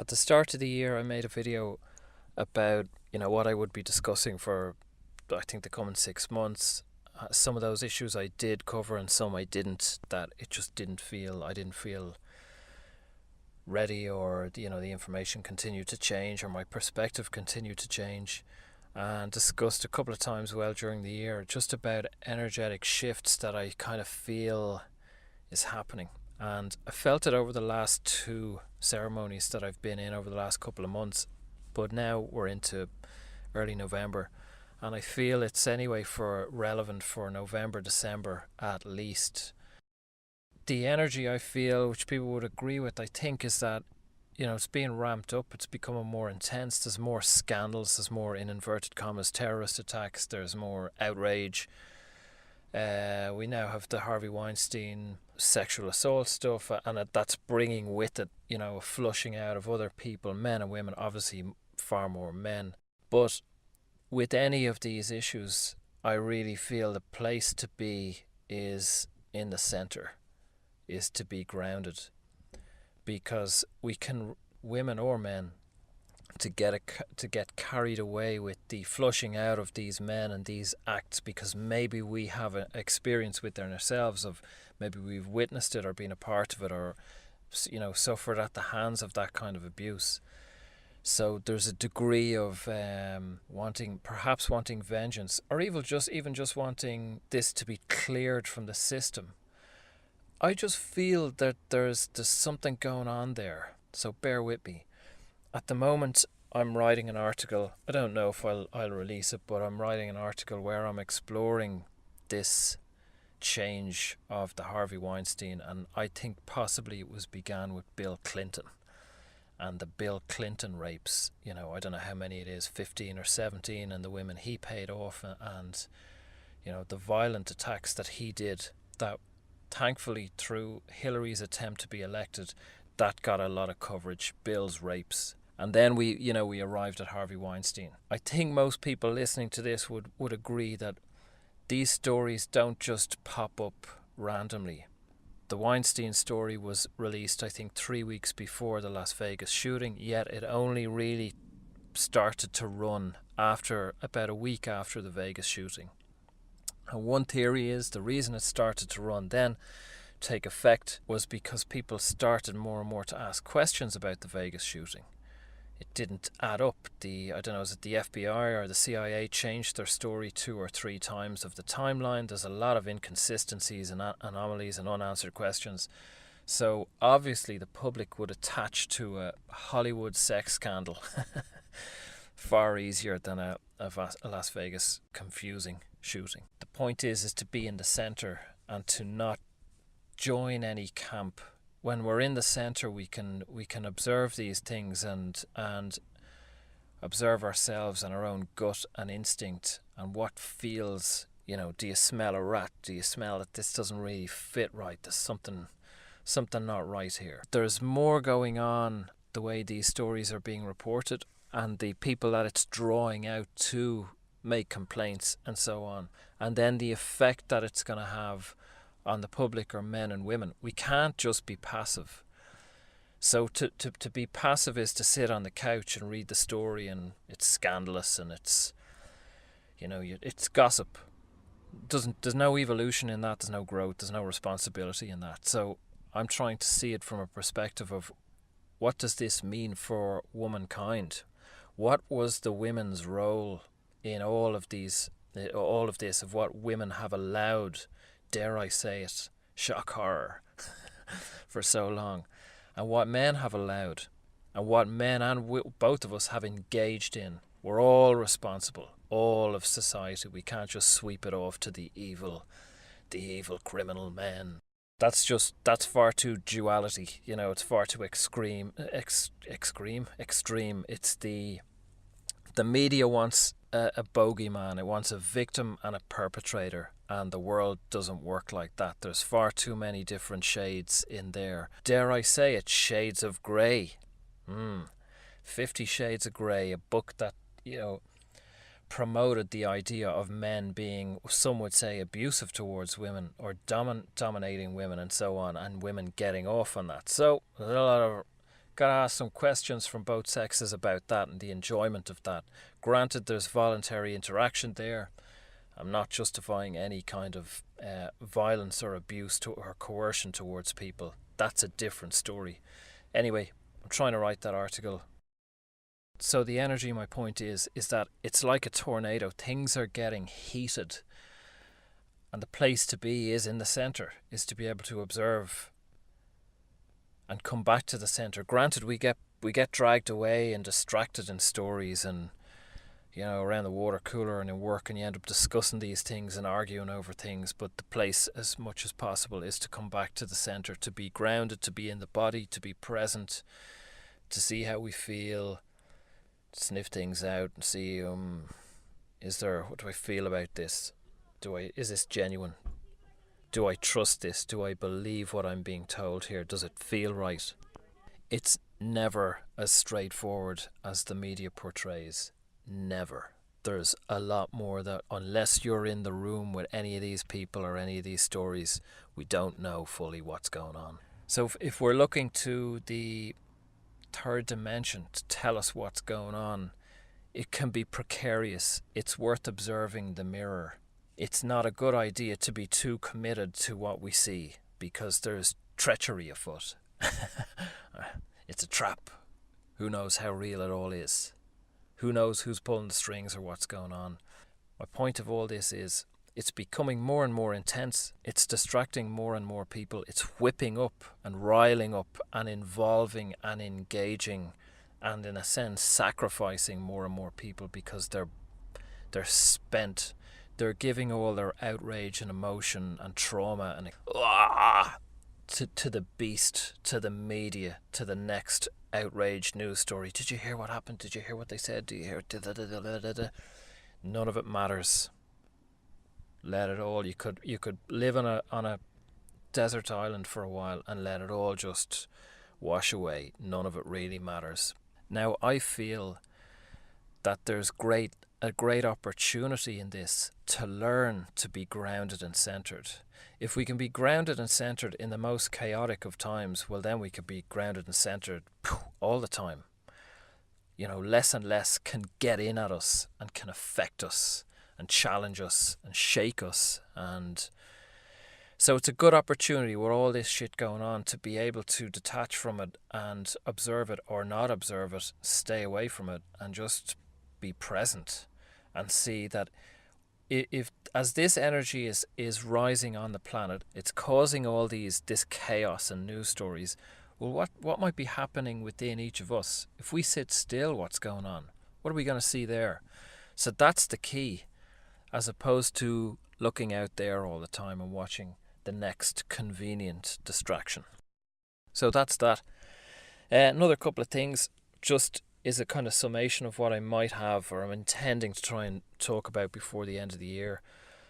At the start of the year, I made a video about, what I would be discussing for, I think, the coming 6 months. Some of those issues I did cover and some I didn't, that it just I didn't feel ready, or, the information continued to change or my perspective continued to change. And discussed a couple of times during the year just about energetic shifts that I kind of feel is happening. And I felt it over the last two ceremonies that I've been in over the last couple of months. But now we're into early November, and I feel it's anyway relevant for November, December at least. The energy I feel, which people would agree with, I think, is that, it's being ramped up. It's becoming more intense. There's more scandals. There's more, in inverted commas, terrorist attacks. There's more outrage. We now have the Harvey Weinstein sexual assault stuff, and that's bringing with it, a flushing out of other people, men and women, obviously far more men. But with any of these issues, I really feel the place to be is in the center, is to be grounded, because we can, women or men, to get carried away with the flushing out of these men and these acts, because maybe we have an experience with them ourselves, of maybe we've witnessed it or been a part of it, or suffered at the hands of that kind of abuse. So there's a degree of wanting vengeance, or even just wanting this to be cleared from the system. I just feel that there's something going on there, so bear with me. At the moment, I'm writing an article. I don't know if I'll release it, but I'm writing an article where I'm exploring this change of the Harvey Weinstein, and I think possibly it was began with Bill Clinton and the Bill Clinton rapes. I don't know how many it is, 15 or 17, and the women he paid off, and the violent attacks that he did, that thankfully through Hillary's attempt to be elected, that got a lot of coverage. Bill's rapes. And then we arrived at Harvey Weinstein. I think most people listening to this would agree that these stories don't just pop up randomly. The Weinstein story was released, I think, 3 weeks before the Las Vegas shooting, yet it only really started to run about a week after the Vegas shooting. And one theory is the reason it started to run then, take effect, was because people started more and more to ask questions about the Vegas shooting. It didn't add up. I don't know, is it the FBI or the CIA changed their story 2 or 3 times of the timeline? There's a lot of inconsistencies and anomalies and unanswered questions. So obviously the public would attach to a Hollywood sex scandal far easier than a Las Vegas confusing shooting. The point is to be in the center and to not join any camp. When we're in the center, we can observe these things and observe ourselves and our own gut and instinct and what feels. Do you smell a rat? Do you smell that this doesn't really fit right? There's something not right here. There's more going on the way these stories are being reported, and the people that it's drawing out to make complaints and so on, and then the effect that it's going to have on the public, or men and women. We can't just be passive. So to be passive is to sit on the couch and read the story, and it's scandalous, and it's it's gossip. There's no evolution in that. There's no growth. There's no responsibility in that. So I'm trying to see it from a perspective of, what does this mean for womankind? What was the women's role in all of this, of what women have allowed, dare I say it, shock horror, for so long, and what men have allowed, and what men and both of us have engaged in. We're all responsible, all of society. We can't just sweep it off to the evil criminal men. That's far too duality. It's far too extreme. It's the media wants a bogeyman. It wants a victim and a perpetrator, and the world doesn't work like that. There's far too many different shades in there. Dare I say it, shades of grey. 50 Shades of Grey, a book that, promoted the idea of men being, some would say, abusive towards women, or dominating women and so on, and women getting off on that. So there's a lot of Gotta ask some questions from both sexes about that and the enjoyment of that. Granted, there's voluntary interaction there. I'm not justifying any kind of violence or abuse or coercion towards people. That's a different story. Anyway, I'm trying to write that article. So the energy, my point is that it's like a tornado. Things are getting heated. And the place to be is in the centre, is to be able to observe and come back to the centre. Granted, we get dragged away and distracted in stories and, you know, around the water cooler and in work, and you end up discussing these things and arguing over things. But the place, as much as possible, is to come back to the centre, to be grounded, to be in the body, to be present, to see how we feel, sniff things out and see, what do I feel about this? Is this genuine? Do I trust this? Do I believe what I'm being told here? Does it feel right? It's never as straightforward as the media portrays. Never. There's a lot more that, unless you're in the room with any of these people or any of these stories, we don't know fully what's going on. So if we're looking to the third dimension to tell us what's going on, it can be precarious. It's worth observing the mirror. It's not a good idea to be too committed to what we see, because there's treachery afoot. It's a trap. Who knows how real it all is? Who knows who's pulling the strings or what's going on? My point of all this is it's becoming more and more intense. It's distracting more and more people. It's whipping up and riling up and involving and engaging and, in a sense, sacrificing more and more people because they're spent. They're giving all their outrage and emotion and trauma and to the beast, to the media, to the next outraged news story. Did you hear what happened? Did you hear what they said? Do you hear? None of it matters. Let it all. You could live on a desert island for a while and let it all just wash away. None of it really matters. Now, I feel that there's a great opportunity in this to learn to be grounded and centered. If we can be grounded and centered in the most chaotic of times, well, then we could be grounded and centered all the time. You know, less and less can get in at us and can affect us and challenge us and shake us. And so it's a good opportunity with all this shit going on to be able to detach from it and observe it or not observe it, stay away from it and just be present and see that if as this energy is rising on the planet, it's causing all this chaos and news stories. Well, what might be happening within each of us? If we sit still, what's going on? What are we going to see there? So that's the key, as opposed to looking out there all the time and watching the next convenient distraction. So that's that. Another couple of things just is a kind of summation of what I might have or I'm intending to try and talk about before the end of the year.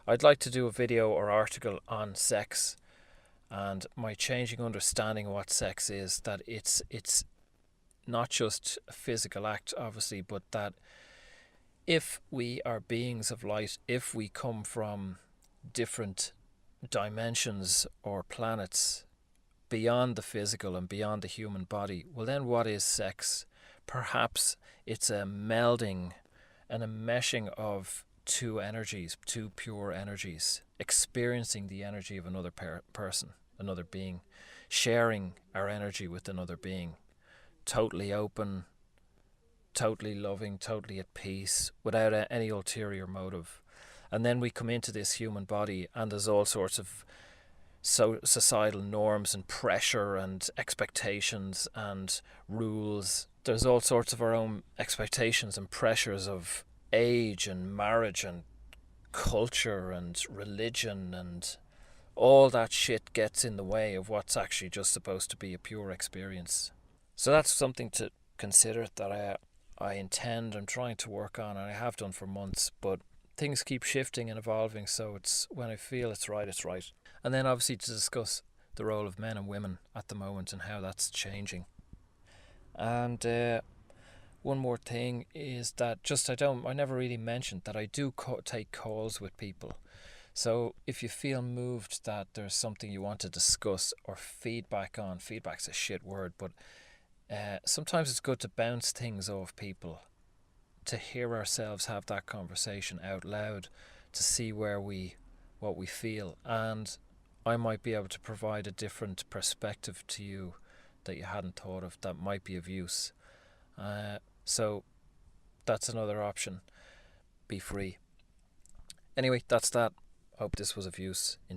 I'd like to do a video or article on sex and my changing understanding of what sex is, that it's not just a physical act, obviously, but that if we are beings of light, if we come from different dimensions or planets beyond the physical and beyond the human body, well then what is sex? Perhaps it's a melding and a meshing of two energies, two pure energies, experiencing the energy of another person, another being, sharing our energy with another being, totally open, totally loving, totally at peace, without any ulterior motive. And then we come into this human body and there's all sorts of societal norms and pressure and expectations and rules. There's all sorts of our own expectations and pressures of age and marriage and culture and religion, and all that shit gets in the way of what's actually just supposed to be a pure experience. So that's something to consider that I'm trying to work on, and I have done for months, but things keep shifting and evolving, so it's when I feel it's right, it's right. And then obviously to discuss the role of men and women at the moment and how that's changing. And one more thing is that I never really mentioned that I do take calls with people. So if you feel moved that there's something you want to discuss or feedback on, feedback's a shit word, but Sometimes it's good to bounce things off people, to hear ourselves have that conversation out loud, to see what we feel, and I might be able to provide a different perspective to you that you hadn't thought of that might be of use. So that's another option. Be free. Anyway, that's that. Hope this was of use. Enjoy.